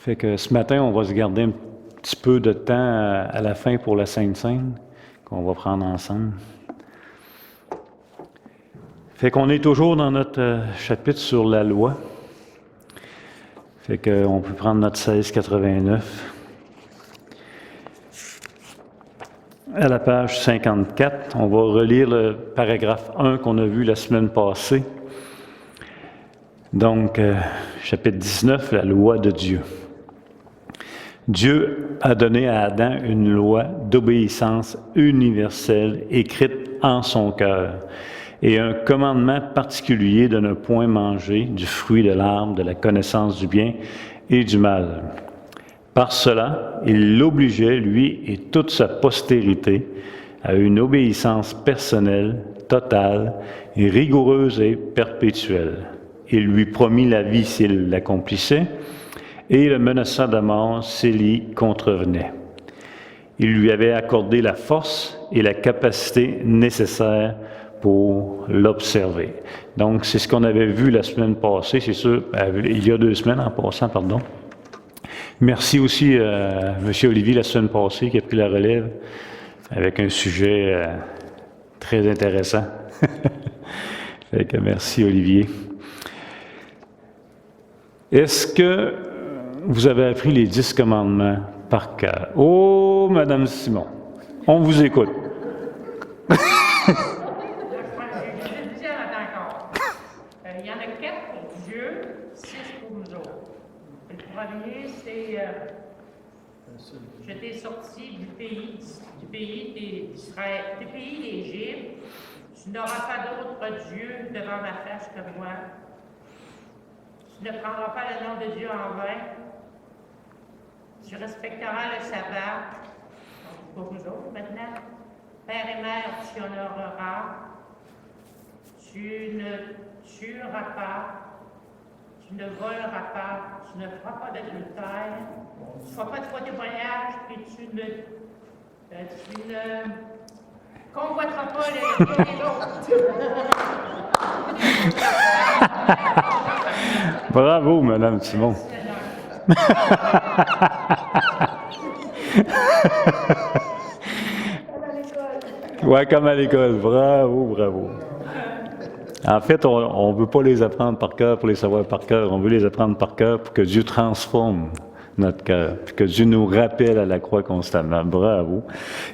Fait que ce matin, on va se garder un petit peu de temps à la fin pour la Sainte Seine, qu'on va prendre ensemble. Fait qu'on est toujours dans notre chapitre sur la loi. Fait qu'on peut prendre notre 1689. À la page 54, on va relire le paragraphe 1 qu'on a vu la semaine passée. Donc, chapitre 19, la loi de Dieu. Dieu a donné à Adam une loi d'obéissance universelle écrite en son cœur et un commandement particulier de ne point manger du fruit de l'arbre de la connaissance du bien et du mal. Par cela, il l'obligeait, lui et toute sa postérité, à une obéissance personnelle, totale, et rigoureuse et perpétuelle. Il lui promit la vie s'il l'accomplissait, et le menaça de mort s'il y contrevenait. Il lui avait accordé la force et la capacité nécessaires pour l'observer. Donc, c'est ce qu'on avait vu la semaine passée, c'est sûr, il y a 2 semaines en passant, pardon. Merci aussi à M. Olivier la semaine passée qui a pris la relève avec un sujet très intéressant. Fait que merci Olivier. Est-ce que vous avez appris les 10 commandements par cœur? Oh, Madame Simon, on vous écoute. Il y en a 4 pour Dieu, 6 pour nous autres. Le premier, c'est je t'ai sorti du pays d'Israël, du pays d'Égypte. Tu n'auras pas d'autre Dieu devant ma face que moi. Tu ne prendras pas le nom de Dieu en vain. Tu respecteras le sabbat. Donc, pour nous autres maintenant. Père et mère, tu honoreras. Tu ne tueras pas, tu ne voleras pas, tu ne feras pas d'adultère, tu ne feras pas de faux témoignage, et tu ne convoiteras pas les biens des autres. Bravo, Madame Simon. Ouais, comme à l'école. Bravo, bravo. En fait, on ne veut pas les apprendre par cœur pour les savoir par cœur. On veut les apprendre par cœur pour que Dieu transforme notre cœur, puis que Dieu nous rappelle à la croix constamment. Bravo.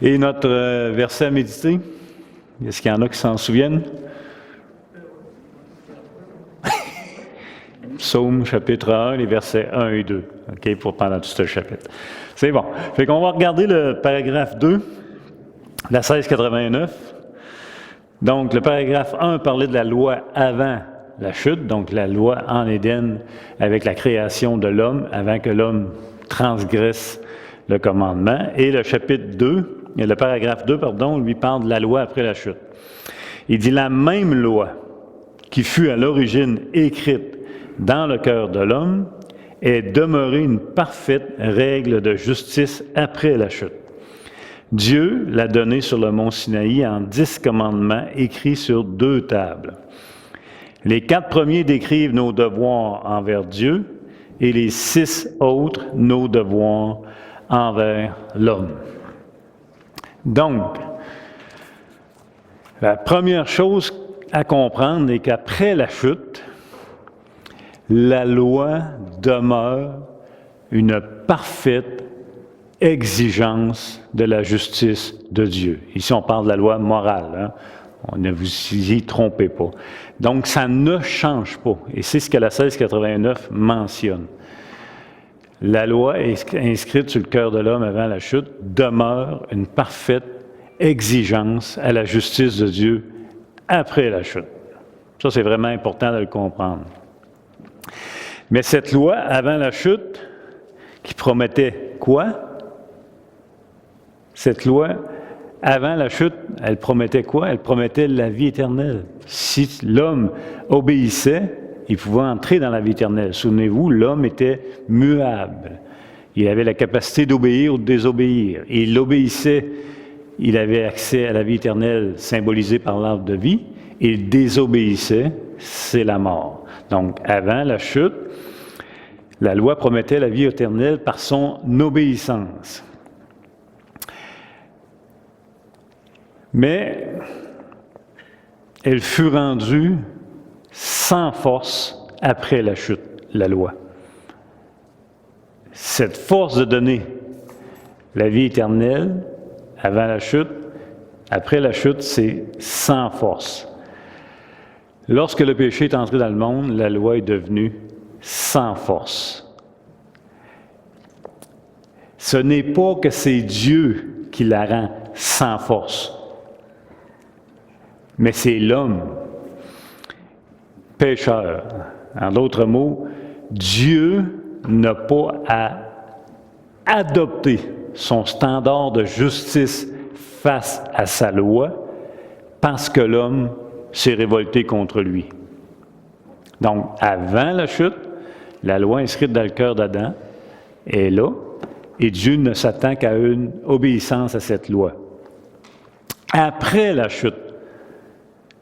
Et notre verset à méditer, est-ce qu'il y en a qui s'en souviennent? Psaume chapitre 1, les versets 1 et 2, OK, pour pendant tout ce chapitre. C'est bon. Fait qu'on va regarder le paragraphe 2, la 1689. Donc, le paragraphe 1 parlait de la loi avant la chute, donc la loi en Éden avec la création de l'homme, avant que l'homme transgresse le commandement. Et le chapitre 2, le paragraphe 2, pardon, lui parle de la loi après la chute. Il dit « La même loi qui fut à l'origine écrite dans le cœur de l'homme est demeurée une parfaite règle de justice après la chute. Dieu l'a donné sur le mont Sinaï en 10 commandements écrits sur 2 tables. Les 4 premiers décrivent nos devoirs envers Dieu et les 6 autres nos devoirs envers l'homme. Donc, la première chose à comprendre est qu'après la chute, la loi demeure une parfaite exigence de la justice de Dieu. Ici, on parle de la loi morale. Hein? Ne vous y trompez pas. Donc, ça ne change pas. Et c'est ce que la 1689 mentionne. La loi inscrite sur le cœur de l'homme avant la chute demeure une parfaite exigence à la justice de Dieu après la chute. Ça, c'est vraiment important de le comprendre. Mais cette loi avant la chute, qui promettait quoi? Cette loi, avant la chute, elle promettait quoi? Elle promettait la vie éternelle. Si l'homme obéissait, il pouvait entrer dans la vie éternelle. Souvenez-vous, l'homme était muable. Il avait la capacité d'obéir ou de désobéir. Et il obéissait, il avait accès à la vie éternelle symbolisée par l'arbre de vie. Il désobéissait, c'est la mort. Donc, avant la chute, La loi promettait la vie éternelle par son obéissance. Mais elle fut rendue sans force après la chute, la loi. Cette force de donner la vie éternelle avant la chute, après la chute, c'est sans force. Lorsque le péché est entré dans le monde, la loi est devenue sans force. Ce n'est pas que c'est Dieu qui la rend sans force, mais c'est l'homme, pécheur. En d'autres mots, Dieu n'a pas à adopter son standard de justice face à sa loi parce que l'homme s'est révolté contre lui. Donc, avant la chute, la loi inscrite dans le cœur d'Adam est là, et Dieu ne s'attend qu'à une obéissance à cette loi. Après la chute,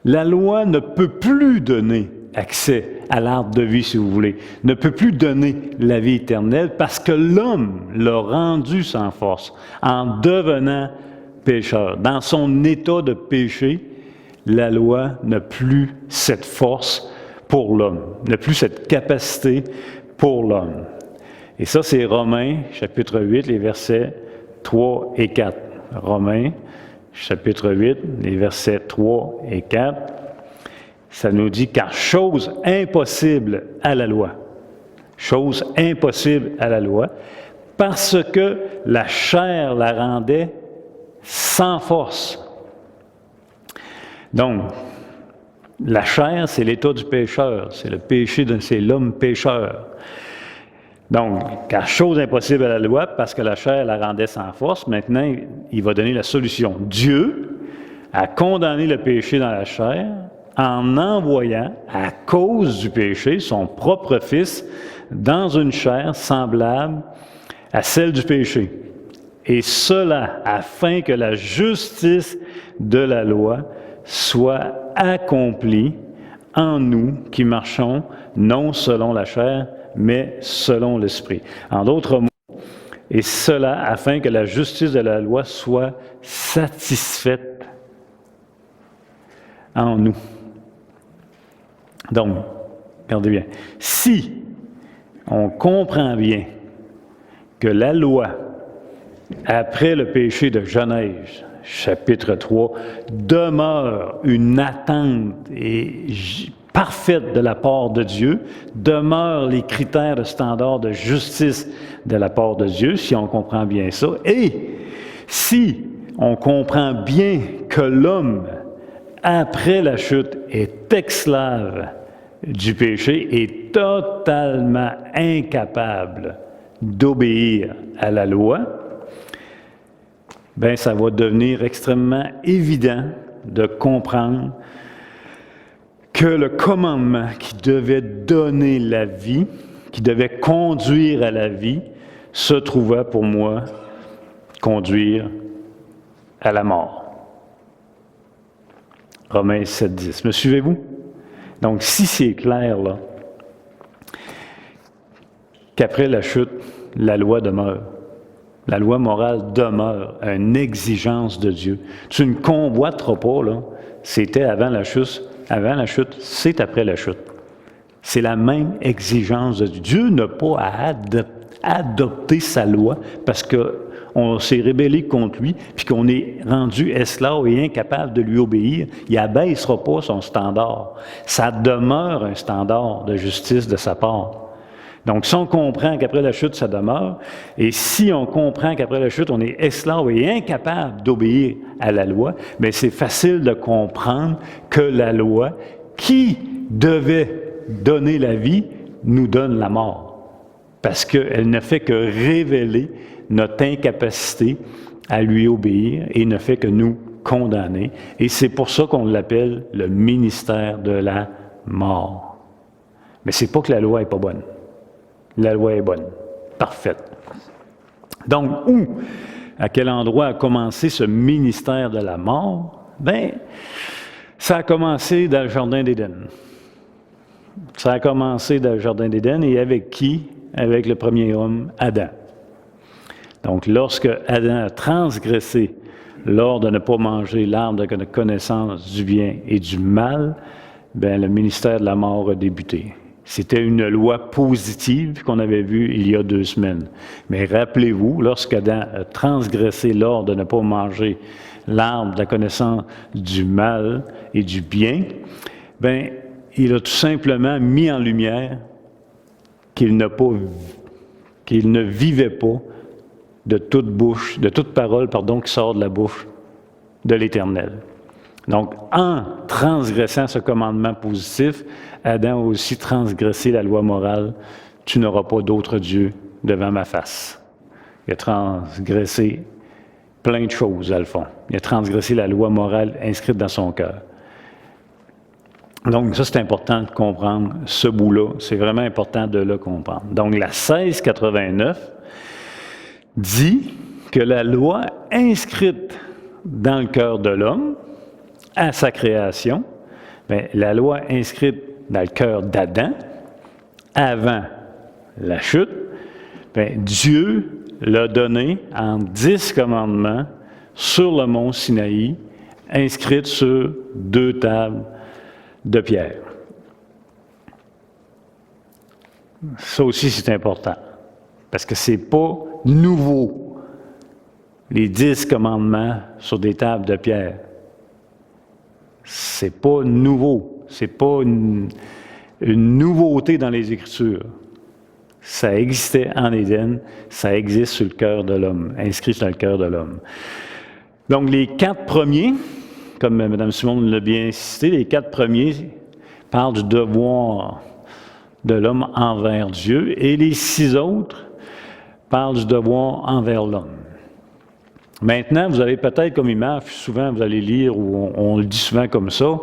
la loi ne peut plus donner accès à l'arbre de vie, si vous voulez, ne peut plus donner la vie éternelle parce que l'homme l'a rendu sans force en devenant pécheur. Dans son état de péché, la loi n'a plus cette force pour l'homme, n'a plus cette capacité pour l'homme. Et ça, c'est Romains, chapitre 8, les versets 3 et 4. Romains, chapitre 8, les versets 3 et 4. Ça nous dit « Car chose impossible à la loi, chose impossible à la loi, parce que la chair la rendait sans force. » Donc, la chair, c'est l'état du pécheur, c'est le péché, c'est l'homme pécheur. Donc, car chose impossible à la loi, parce que la chair la rendait sans force, maintenant, il va donner la solution. Dieu a condamné le péché dans la chair en envoyant, à cause du péché, son propre Fils dans une chair semblable à celle du péché. Et cela afin que la justice de la loi soit accomplie en nous qui marchons non selon la chair, mais selon l'Esprit. En d'autres mots, et cela afin que la justice de la loi soit satisfaite en nous. Donc, regardez bien, si on comprend bien que la loi, après le péché de Genèse, chapitre 3, demeure une attente parfaite de la part de Dieu, demeure les critères de standard de justice de la part de Dieu, si on comprend bien ça, et si on comprend bien que l'homme, après la chute, est esclave du péché et totalement incapable d'obéir à la loi, bien, ça va devenir extrêmement évident de comprendre que le commandement qui devait donner la vie, qui devait conduire à la vie, se trouvait pour moi conduire à la mort. Romains 7,10. Me suivez-vous? Donc, si c'est clair, là, qu'après la chute, la loi demeure. La loi morale demeure une exigence de Dieu. Tu ne convoiteras pas, là. C'était avant la chute, c'est après la chute. C'est la même exigence de Dieu. Dieu n'a pas à adopter sa loi parce qu'on s'est rébellé contre lui, puis qu'on est rendu esclave et incapable de lui obéir. Il n'abaissera pas son standard. Ça demeure un standard de justice de sa part. Donc, si on comprend qu'après la chute, ça demeure, et si on comprend qu'après la chute, on est esclave et incapable d'obéir à la loi, bien, c'est facile de comprendre que la loi, qui devait donner la vie, nous donne la mort. Parce qu'elle ne fait que révéler notre incapacité à lui obéir et ne fait que nous condamner. Et c'est pour ça qu'on l'appelle le ministère de la mort. Mais c'est pas que la loi n'est pas bonne. La loi est bonne, parfaite. Donc, à quel endroit a commencé ce ministère de la mort? Bien, ça a commencé dans le Jardin d'Éden. Ça a commencé dans le Jardin d'Éden et avec qui? avec le premier homme, Adam. Donc, lorsque Adam a transgressé l'ordre de ne pas manger l'arbre de connaissance du bien et du mal, bien, le ministère de la mort a débuté. C'était une loi positive qu'on avait vue il y a 2 semaines. Mais rappelez-vous, lorsqu'Adam a transgressé l'ordre de ne pas manger l'arbre de la connaissance du mal et du bien, bien, il a tout simplement mis en lumière qu'il ne vivait pas de toute parole, qui sort de la bouche de l'Éternel. Donc, en transgressant ce commandement positif, Adam a aussi transgressé la loi morale. Tu n'auras pas d'autre Dieu devant ma face. Il a transgressé plein de choses, à le fond. Il a transgressé la loi morale inscrite dans son cœur. Donc, ça, c'est important de comprendre ce bout-là. C'est vraiment important de le comprendre. Donc, la 1689 dit que la loi inscrite dans le cœur de l'homme, à sa création, bien, la loi inscrite dans le cœur d'Adam, avant la chute, bien, Dieu l'a donné en 10 commandements sur le mont Sinaï, inscrites sur 2 tables de pierre. Ça aussi, c'est important, parce que c'est pas nouveau, les 10 commandements sur des tables de pierre. C'est pas nouveau. C'est pas une nouveauté dans les Écritures. Ça existait en Éden, ça existe sur le cœur de l'homme, inscrit sur le cœur de l'homme. Donc, les 4 premiers, comme Mme Simon l'a bien cité, les 4 premiers parlent du devoir de l'homme envers Dieu, et les 6 autres parlent du devoir envers l'homme. Maintenant, vous avez peut-être comme image, souvent vous allez lire, ou on le dit souvent comme ça,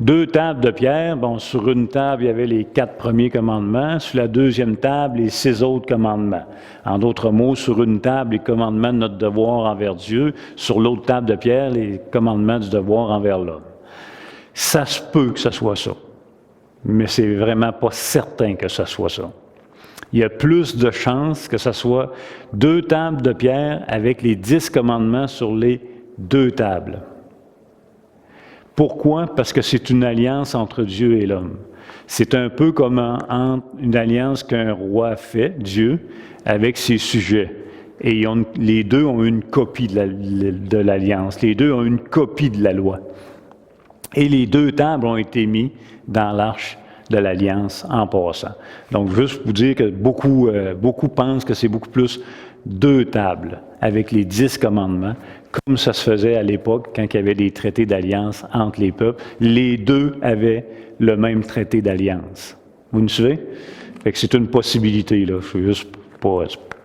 2 tables de pierre. Bon, sur une table, il y avait les 4 premiers commandements. Sur la deuxième table, les 6 autres commandements. En d'autres mots, sur une table, les commandements de notre devoir envers Dieu. Sur l'autre table de pierre, les commandements du devoir envers l'homme. Ça se peut que ce soit ça. Mais c'est vraiment pas certain que ce soit ça. Il y a plus de chances que ce soit 2 tables de pierre avec les 10 commandements sur les 2 tables. Pourquoi? Parce que c'est une alliance entre Dieu et l'homme. C'est un peu comme une alliance qu'un roi fait, Dieu, avec ses sujets. Et les 2 ont une copie de l'alliance. Les 2 ont une copie de la loi. Et les 2 tables ont été mises dans l'arche de l'Alliance en passant. Donc, juste pour vous dire que beaucoup pensent que c'est beaucoup plus 2 tables avec les 10 commandements, comme ça se faisait à l'époque quand il y avait des traités d'alliance entre les peuples. Les 2 avaient le même traité d'alliance. Vous me suivez? Fait que c'est une possibilité, là. Je suis juste pas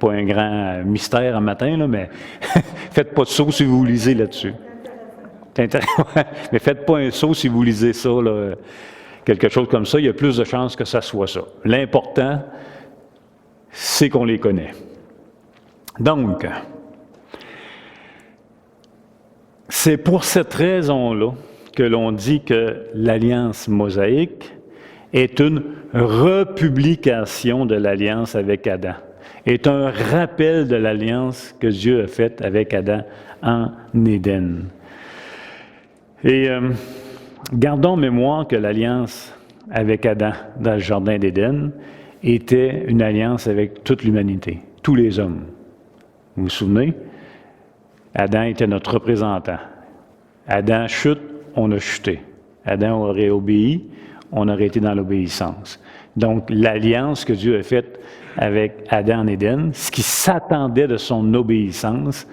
un grand mystère en matin, là, mais faites pas de saut si vous lisez là-dessus. Mais faites pas un saut si vous lisez ça, là. Quelque chose comme ça, il y a plus de chances que ça soit ça. L'important, c'est qu'on les connaît. Donc, c'est pour cette raison-là que l'on dit que l'alliance mosaïque est une republication de l'alliance avec Adam, est un rappel de l'alliance que Dieu a faite avec Adam en Éden. Et gardons en mémoire que l'alliance avec Adam dans le jardin d'Éden était une alliance avec toute l'humanité, tous les hommes. Vous vous souvenez? Adam était notre représentant. Adam chute, on a chuté. Adam aurait obéi, on aurait été dans l'obéissance. Donc, l'alliance que Dieu a faite avec Adam en Éden, ce qui s'attendait de son obéissance,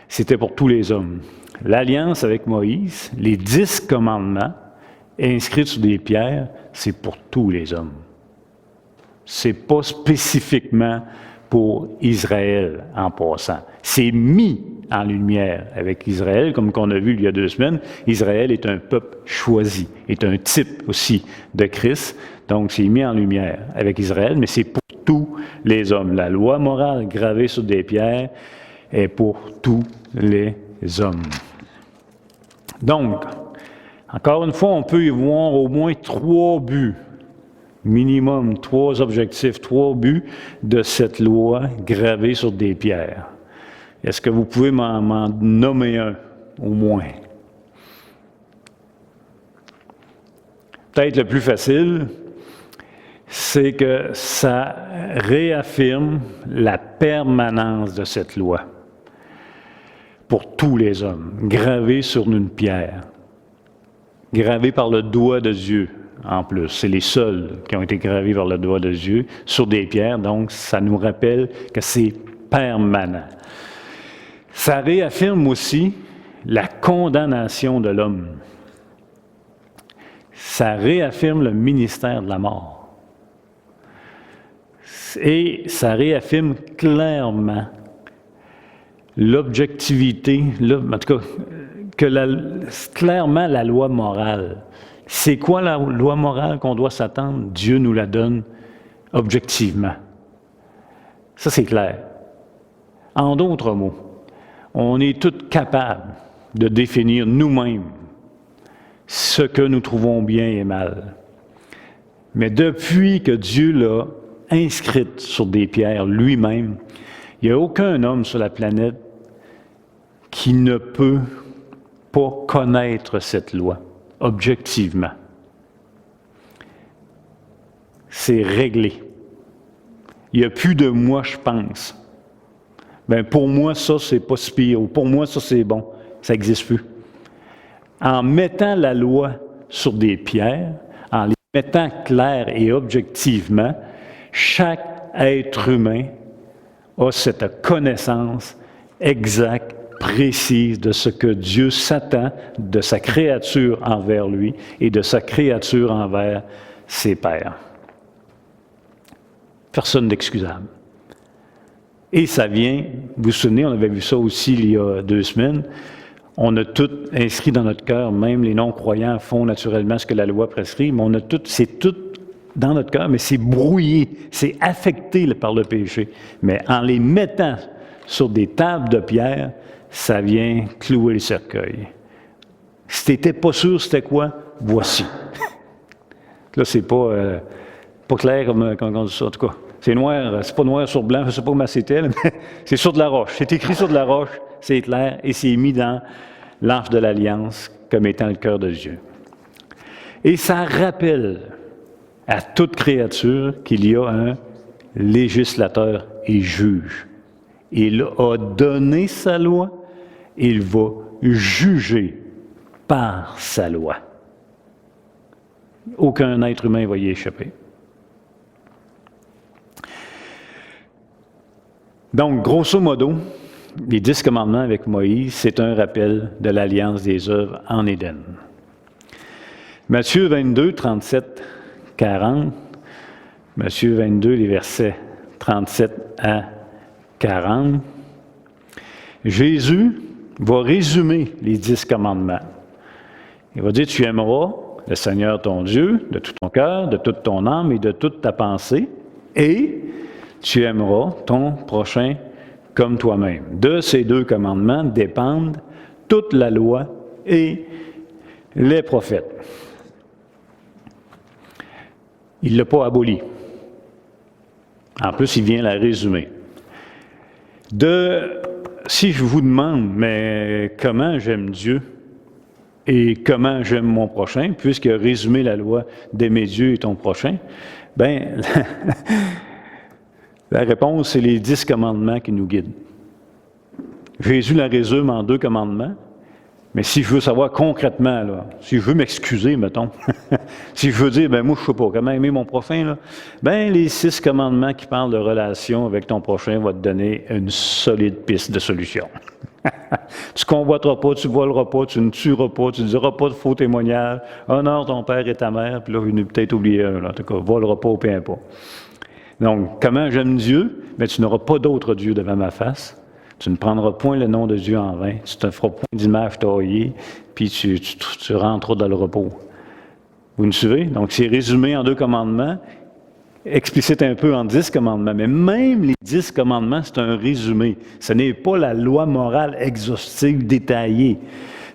c'était pour tous les hommes. L'alliance avec Moïse, les 10 commandements inscrits sur des pierres, c'est pour tous les hommes. C'est pas spécifiquement pour Israël en passant. C'est mis en lumière avec Israël, comme qu'on a vu il y a 2 semaines. Israël est un peuple choisi, est un type aussi de Christ. Donc, c'est mis en lumière avec Israël, mais c'est pour tous les hommes. La loi morale gravée sur des pierres est pour tous les hommes. Donc, encore une fois, on peut y voir au moins 3 buts Minimum 3 objectifs, 3 buts de cette loi gravée sur des pierres. Est-ce que vous pouvez m'en nommer un, au moins? Peut-être le plus facile, c'est que ça réaffirme la permanence de cette loi pour tous les hommes, gravée sur une pierre, gravée par le doigt de Dieu en plus. C'est les seuls qui ont été gravés par le doigt de Dieu sur des pierres, donc ça nous rappelle que c'est permanent. Ça réaffirme aussi la condamnation de l'homme. Ça réaffirme le ministère de la mort. Et ça réaffirme clairement l'objectivité, en tout cas, clairement la loi morale. C'est quoi la loi morale qu'on doit s'attendre? Dieu nous la donne objectivement. Ça, c'est clair. En d'autres mots, on est tous capables de définir nous-mêmes ce que nous trouvons bien et mal. Mais depuis que Dieu l'a inscrite sur des pierres lui-même, il n'y a aucun homme sur la planète qui ne peut pas connaître cette loi, objectivement. C'est réglé. Il n'y a plus de « moi, je pense ». Bien, pour moi, ça, c'est pas si pire, ou pour moi, ça, c'est bon. Ça n'existe plus. En mettant la loi sur des pierres, en les mettant clair et objectivement, chaque être humain a cette connaissance exacte, précise de ce que Dieu s'attend de sa créature envers lui et de sa créature envers ses pairs. Personne d'excusable. Et ça vient, vous vous souvenez, on avait vu ça aussi il y a 2 semaines, on a tout inscrit dans notre cœur, même les non-croyants font naturellement ce que la loi prescrit, mais on a tout, c'est tout dans notre cœur, mais c'est brouillé, c'est affecté par le péché. Mais en les mettant sur des tables de pierre, ça vient clouer le cercueil. Si tu n'étais pas sûr c'était quoi, voici. Là, c'est pas clair comme on dit ça, en tout cas. C'est noir, c'est pas noir sur blanc, je ne sais pas comment c'était, mais c'est sur de la roche. C'est écrit sur de la roche, c'est clair, et c'est mis dans l'Arche de l'Alliance comme étant le cœur de Dieu. Et ça rappelle à toute créature qu'il y a un législateur et juge. Il a donné sa loi, il va juger par sa loi. Aucun être humain va y échapper. Donc, grosso modo, les 10 commandements avec Moïse, c'est un rappel de l'alliance des œuvres en Éden. Matthieu 22, 37, 40. Matthieu 22, les versets 37 à 40. Jésus va résumer les 10 commandements. Il va dire, tu aimeras le Seigneur ton Dieu de tout ton cœur, de toute ton âme et de toute ta pensée, et tu aimeras ton prochain comme toi-même. De ces 2 commandements dépendent toute la loi et les prophètes. Il ne l'a pas aboli. En plus, il vient la résumer. Si je vous demande, mais comment j'aime Dieu et comment j'aime mon prochain, puisqu'il a résumé la loi d'aimer Dieu et ton prochain, bien, la réponse, c'est les 10 commandements qui nous guident. Jésus la résume en 2 commandements, mais si je veux savoir concrètement, là, si je veux m'excuser, mettons, si je veux dire, ben moi, je ne sais pas comment aimer mon prochain, là, ben les 6 commandements qui parlent de relation avec ton prochain vont te donner une solide piste de solution. Tu ne convoiteras pas, tu ne voleras pas, tu ne tueras pas, tu ne diras pas de faux témoignages, honore ton père et ta mère, puis là, il a peut-être oublié un, là, en tout cas, voleras pas ou peu importe. Donc, comment j'aime Dieu? Bien, tu n'auras pas d'autre Dieu devant ma face. Tu ne prendras point le nom de Dieu en vain. Tu ne te feras point d'image taillée, puis tu rentreras dans le repos. Vous me suivez? Donc, c'est résumé en 2 commandements, explicite un peu en 10 commandements. Mais même les 10 commandements, c'est un résumé. Ce n'est pas la loi morale exhaustive, détaillée.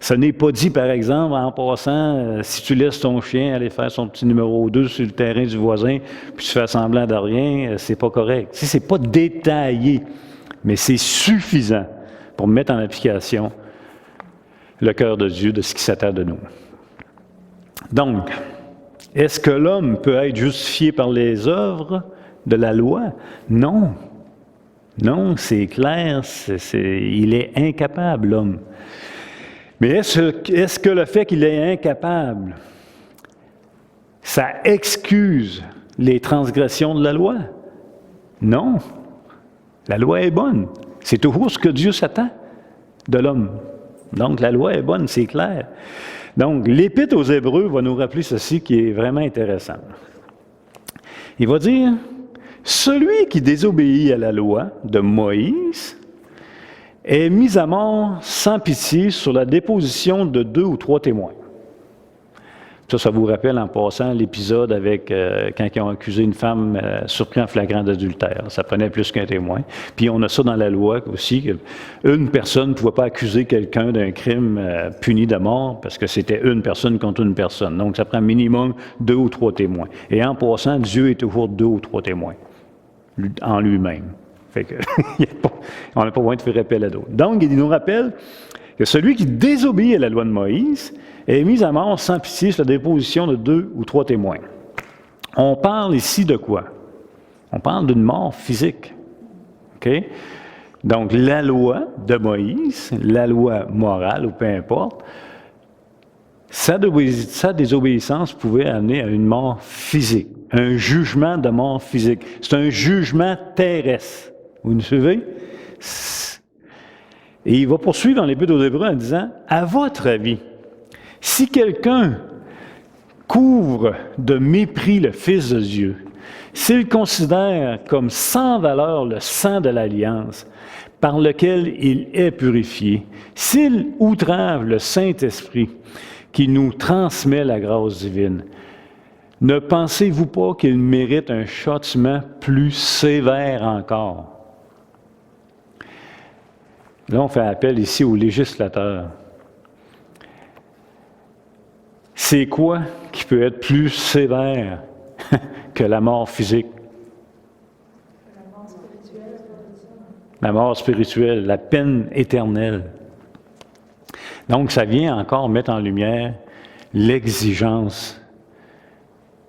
Ce n'est pas dit, par exemple, en passant, si tu laisses ton chien aller faire son petit numéro 2 sur le terrain du voisin, puis tu fais semblant de rien, c'est pas correct. C'est pas détaillé, mais c'est suffisant pour mettre en application le cœur de Dieu, de ce qui s'attend de nous. Donc, est-ce que l'homme peut être justifié par les œuvres de la loi? Non. Non, c'est clair, il est incapable, l'homme. Mais est-ce que le fait qu'il est incapable, ça excuse les transgressions de la loi? Non. La loi est bonne. C'est toujours ce que Dieu s'attend de l'homme. Donc, la loi est bonne, c'est clair. Donc, l'Épître aux Hébreux va nous rappeler ceci qui est vraiment intéressant. Il va dire, « Celui qui désobéit à la loi de Moïse est mis à mort sans pitié sur la déposition de 2 ou 3 témoins. » Ça vous rappelle en passant l'épisode avec quand ils ont accusé une femme surprise en flagrant d'adultère. Ça prenait plus qu'un témoin. Puis on a ça dans la loi aussi, qu'une personne ne pouvait pas accuser quelqu'un d'un crime puni de mort parce que c'était une personne contre une personne. Donc ça prend minimum 2 ou 3 témoins. Et en passant, Dieu est toujours 2 ou 3 témoins en lui-même. Fait que on n'a pas besoin de faire appel à d'autres. Donc il nous rappelle que celui qui désobéit à la loi de Moïse est mis à mort sans pitié sur la déposition de 2 ou 3 témoins. On parle ici de quoi? On parle d'une mort physique. OK? Donc, la loi de Moïse, la loi morale, ou peu importe, sa désobéissance pouvait amener à une mort physique, un jugement de mort physique. C'est un jugement terrestre. Vous nous suivez? Et il va poursuivre dans l'Épître aux Hébreux en disant, « À votre avis, si quelqu'un couvre de mépris le Fils de Dieu, s'il considère comme sans valeur le sang de l'Alliance par lequel il est purifié, s'il outrave le Saint-Esprit qui nous transmet la grâce divine, ne pensez-vous pas qu'il mérite un châtiment plus sévère encore? » Là, on fait appel ici aux législateurs. C'est quoi qui peut être plus sévère que la mort physique? La mort spirituelle. La mort spirituelle, la peine éternelle. Donc, ça vient encore mettre en lumière l'exigence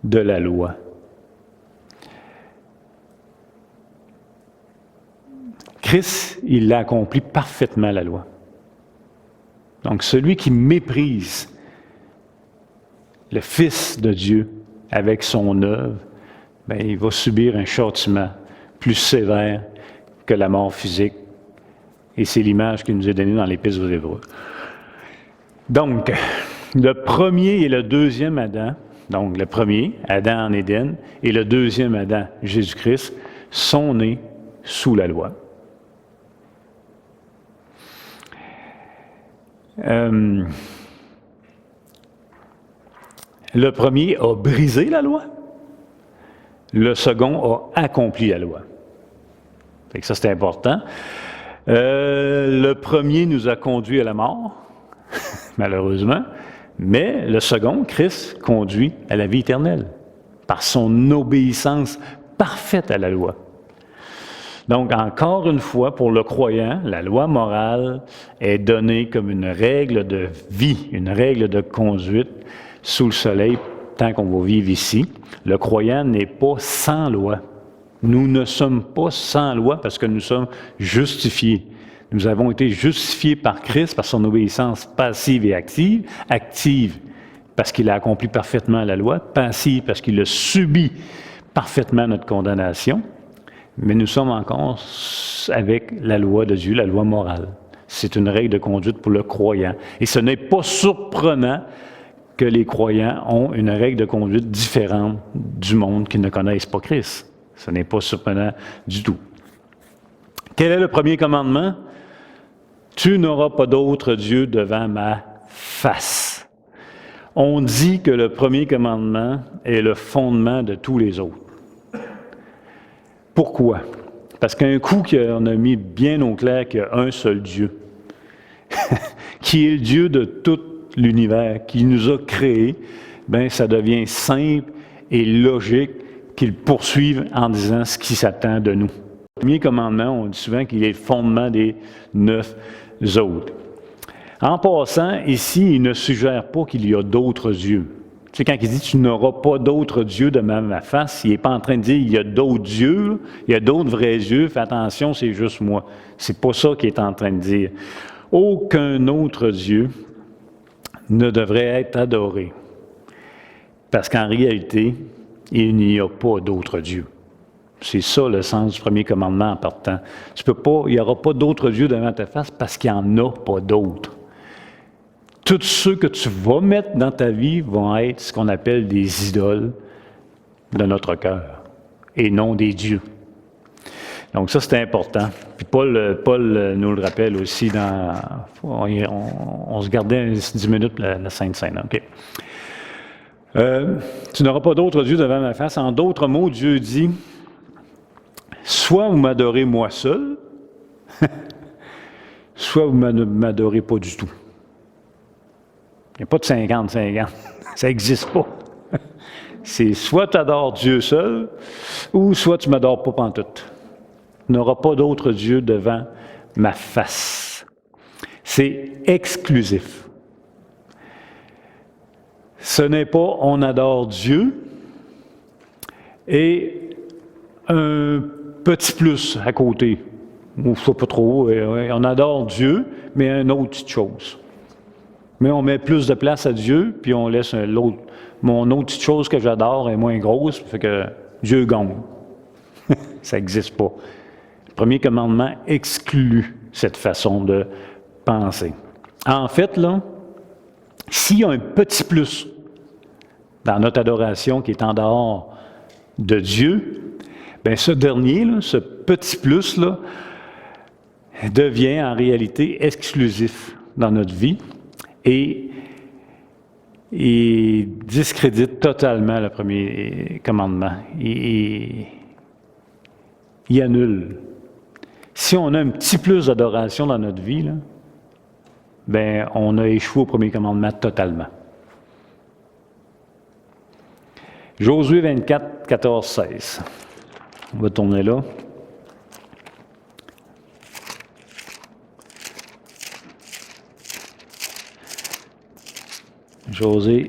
de la loi. Christ, il l'a accompli parfaitement, la loi. Donc, celui qui méprise le Fils de Dieu avec son œuvre, bien, il va subir un châtiment plus sévère que la mort physique. Et c'est l'image qui nous est donnée dans l'Épître aux Hébreux. Donc, le premier et le deuxième Adam, donc le premier, Adam en Éden, et le deuxième Adam, Jésus-Christ, sont nés sous la loi. Le premier a brisé la loi. Le second a accompli la loi. Fait que ça, c'est important. Le premier nous a conduits à la mort, malheureusement, mais le second, Christ, conduit à la vie éternelle, par son obéissance parfaite à la loi. Donc, encore une fois, pour le croyant, la loi morale est donnée comme une règle de vie, une règle de conduite sous le soleil, tant qu'on va vivre ici. Le croyant n'est pas sans loi. Nous ne sommes pas sans loi parce que nous sommes justifiés. Nous avons été justifiés par Christ, par son obéissance passive et active. Active parce qu'il a accompli parfaitement la loi, passive parce qu'il a subi parfaitement notre condamnation. Mais nous sommes encore avec la loi de Dieu, la loi morale. C'est une règle de conduite pour le croyant. Et ce n'est pas surprenant que les croyants ont une règle de conduite différente du monde qui ne connaissent pas Christ. Ce n'est pas surprenant du tout. Quel est le premier commandement? Tu n'auras pas d'autre Dieu devant ma face. On dit que le premier commandement est le fondement de tous les autres. Pourquoi? Parce qu'un coup qu'on a mis bien au clair qu'il y a un seul Dieu, qui est le Dieu de tout l'univers, qui nous a créés, bien, ça devient simple et logique qu'il poursuive en disant ce qui s'attend de nous. Le premier commandement, on dit souvent qu'il est le fondement des 9 autres. En passant, ici, il ne suggère pas qu'il y a d'autres dieux. Tu sais, quand il dit « tu n'auras pas d'autres dieux devant ma face », il n'est pas en train de dire « il y a d'autres dieux, il y a d'autres vrais dieux, fais attention, c'est juste moi ». C'est pas ça qu'il est en train de dire. Aucun autre Dieu ne devrait être adoré. Parce qu'en réalité, il n'y a pas d'autre Dieu. C'est ça le sens du premier commandement en partant. Tu peux pas, il n'y aura pas d'autres dieux devant ta face parce qu'il n'y en a pas d'autres. Tous ceux que tu vas mettre dans ta vie vont être ce qu'on appelle des idoles de notre cœur et non des dieux. Donc ça, c'est important. Puis Paul nous le rappelle aussi dans... On se gardait 10 minutes la Sainte Seine. OK. Tu n'auras pas d'autre Dieu devant ma face. En d'autres mots, Dieu dit, soit vous m'adorez moi seul, soit vous ne m'adorez pas du tout. Il n'y a pas de 50-50. Ça n'existe pas. C'est soit tu adores Dieu seul, ou soit tu ne m'adores pas pantoute. Tu n'auras pas d'autre Dieu devant ma face. C'est exclusif. Ce n'est pas on adore Dieu et un petit plus à côté. Ou je ne sais pas trop. On adore Dieu, mais une autre petite chose. Mais on met plus de place à Dieu, puis on laisse l'autre. Mon autre petite chose que j'adore est moins grosse, fait que Dieu gagne. Ça n'existe pas. Le premier commandement exclut cette façon de penser. En fait, là, s'il y a un petit plus dans notre adoration qui est en dehors de Dieu, bien ce dernier, là, ce petit plus-là, devient en réalité exclusif dans notre vie et discrédite totalement le premier commandement. Il annule. Si on a un petit plus d'adoration dans notre vie, là, ben, on a échoué au premier commandement totalement. Josué 24, 14, 16. On va tourner là. Josué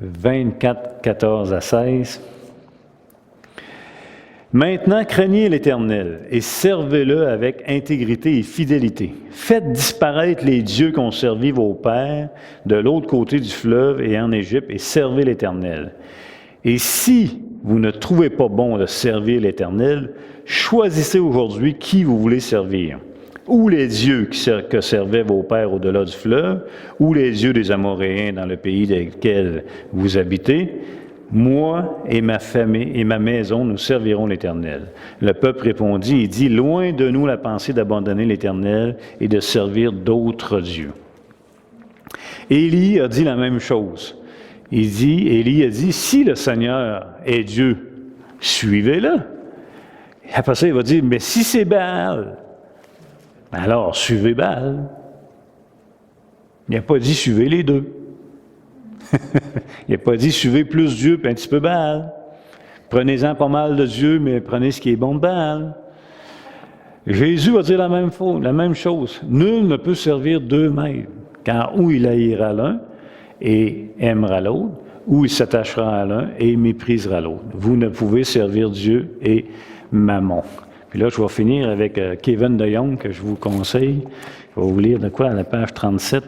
24, 14 à 16. Maintenant, craignez l'Éternel et servez-le avec intégrité et fidélité. Faites disparaître les dieux qu'ont servi vos pères de l'autre côté du fleuve et en Égypte et servez l'Éternel. Et si vous ne trouvez pas bon de servir l'Éternel, choisissez aujourd'hui qui vous voulez servir. Ou les dieux que servaient vos pères au-delà du fleuve, ou les dieux des Amoréens dans le pays dans lequel vous habitez. Moi et ma famille et ma maison, nous servirons l'Éternel. Le peuple répondit et dit, loin de nous la pensée d'abandonner l'Éternel et de servir d'autres dieux. Élie a dit la même chose. Élie a dit, si le Seigneur est Dieu, suivez-le. Après ça, il va dire, mais si c'est Baal, alors suivez Baal. Il n'a pas dit suivez les deux. Il n'a pas dit suivez plus Dieu puis un petit peu Baal. Prenez-en pas mal de Dieu, mais prenez ce qui est bon de Baal. Jésus va dire la même chose. Nul ne peut servir deux maîtres, car ou il haïra l'un et aimera l'autre, ou il s'attachera à l'un et méprisera l'autre. Vous ne pouvez servir Dieu et Mammon. Puis là, je vais finir avec Kevin de Young, que je vous conseille. Je vais vous lire de quoi à la page 37,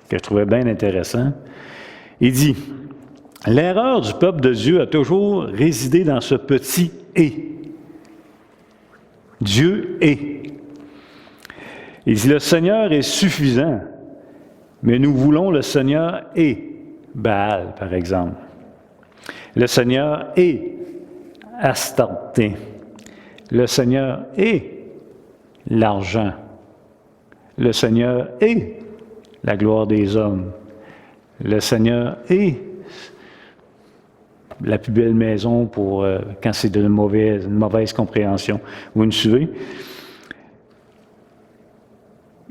que je trouvais bien intéressant. Il dit, « L'erreur du peuple de Dieu a toujours résidé dans ce petit « et ». Dieu est. Il dit, « Le Seigneur est suffisant, mais nous voulons le Seigneur et Baal, par exemple. Le Seigneur est Astarté. Le Seigneur est l'argent. Le Seigneur est la gloire des hommes. Le Seigneur est la plus belle maison pour quand c'est une mauvaise compréhension. Vous me suivez?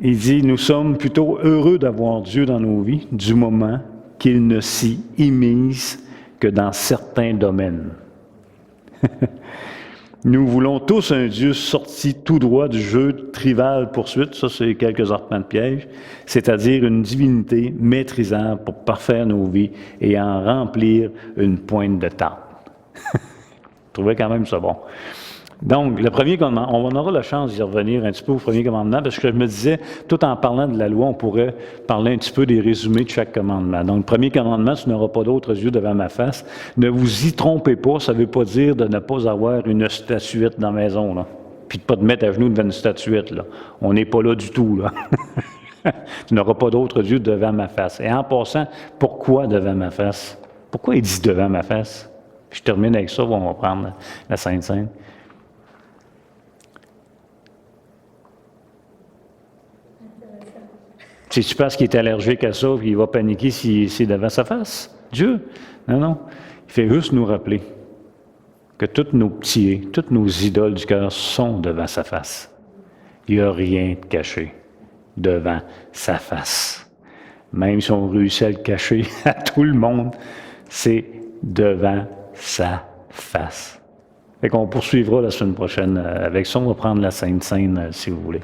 Il dit, nous sommes plutôt heureux d'avoir Dieu dans nos vies du moment qu'il ne s'y immisce que dans certains domaines. Nous voulons tous un Dieu sorti tout droit du jeu trivial poursuite, ça c'est quelques arpents de piège, c'est-à-dire une divinité maîtrisable pour parfaire nos vies et en remplir une pointe de tarte. Je trouvais quand même ça bon. Donc, le premier commandement, on aura la chance d'y revenir un petit peu au premier commandement, parce que je me disais, tout en parlant de la loi, on pourrait parler un petit peu des résumés de chaque commandement. Donc, le premier commandement, tu n'auras pas d'autres yeux devant ma face. Ne vous y trompez pas, ça ne veut pas dire de ne pas avoir une statuette dans la maison, là. Puis de ne pas te mettre à genoux devant une statuette, là. On n'est pas là du tout, là. Tu n'auras pas d'autres yeux devant ma face. Et en passant, pourquoi devant ma face? Pourquoi il dit devant ma face? Je termine avec ça, on va prendre la Sainte Seine. C'est-tu parce qu'il est allergique à ça qu'il va paniquer si c'est devant sa face? Dieu? Non, non. Il fait juste nous rappeler que tous nos petits, toutes nos idoles du cœur sont devant sa face. Il n'y a rien de caché devant sa face. Même si on réussit à le cacher à tout le monde, c'est devant sa face. Fait qu'on poursuivra la semaine prochaine avec ça. On va prendre la Sainte Seine, si vous voulez.